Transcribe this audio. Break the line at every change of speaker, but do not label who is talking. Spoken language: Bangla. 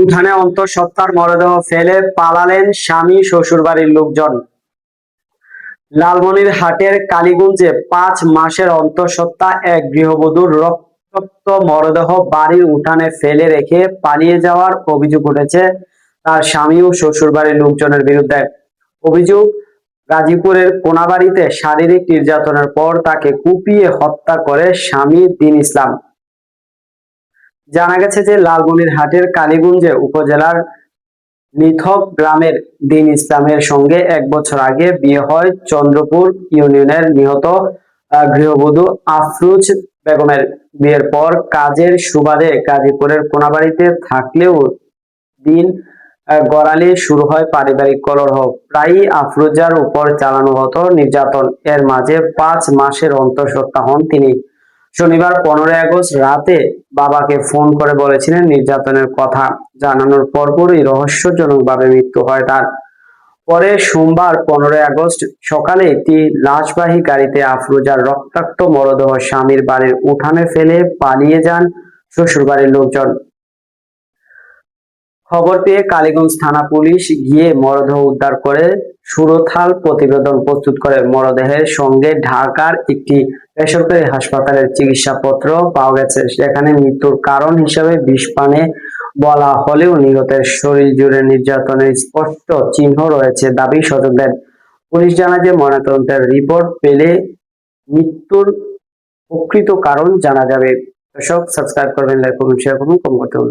উঠানে অন্তঃসত্ত্বার মরদেহ ফেলে পালালেন স্বামী শ্বশুরবাড়ির লোকজন। লালমনিরহাটের কালীগঞ্জে ৫ মাসের অন্তঃসত্ত্বা এক গৃহবধূর রক্তাক্ত মরদেহ বাড়ির উঠানে ফেলে রেখে পালিয়ে যাওয়ার অভিযোগ উঠেছে তার স্বামী ও শ্বশুরবাড়ির লোকজনের বিরুদ্ধে। অভিযোগ, গাজীপুরের কোনাবাড়ীতে শারীরিক নির্যাতনের পর তাকে কুপিয়ে হত্যা করে স্বামী দীন ইসলাম। জানা গেছে যে লালমনিরহাটের কালীগঞ্জে উপজেলার নিথক গ্রামের দীন ইসলামের সঙ্গে ১ বছর আগে বিয়ে হয় চন্দ্রপুর ইউনিয়নের নিহত গৃহবধূ আফরোজ বেগমের। বিয়ের পর কাজের সুবাদে গাজীপুরের কোনাবাড়ীতে থাকলেও দিন গড়ালে শুরু হয় পারিবারিক কলহ। প্রায়ই আফরোজার উপর চালানো হতো নির্যাতন। এর মাঝে ৫ মাসের অন্তঃসত্ত্বা হন তিনি। শনিবার ১৫ আগস্ট রাতে বাবাকে ফোন করে বলেছিলেন নির্যাতনের কথা। জানানোর পরপরই রহস্যজনকভাবে মৃত্যু হয় তার। পরে সোমবার ১৫ আগস্ট সকালে একটি লাশবাহী গাড়িতে আফরোজার রক্তাক্ত মরদেহ স্বামীর বাড়ির উঠানে ফেলে পালিয়ে যান শ্বশুরবাড়ির লোকজন। খবর পেয়ে কালীগঞ্জ থানা পুলিশ গিয়ে মরদেহ উদ্ধার করে সুরতহাল প্রতিবেদন প্রস্তুত করে। মরদেহের সঙ্গে ঢাকার একটি বেসরকারি হাসপাতালের চিকিৎসাপত্র পাওয়া গেছে। সেখানে মৃত্যুর কারণ হিসেবে বিষপানে বলা হলেও নিহতের শরীর জুড়ে নির্যাতনের স্পষ্ট চিহ্ন রয়েছে দাবি স্বজনদের। পুলিশ জানায় যে ময়নাতদন্তের রিপোর্ট পেলে মৃত্যুর প্রকৃত কারণ জানা যাবে। দর্শক, সাবস্ক্রাইব করবেন, লাইক করুন, শেয়ার করুন, কমেন্ট করুন।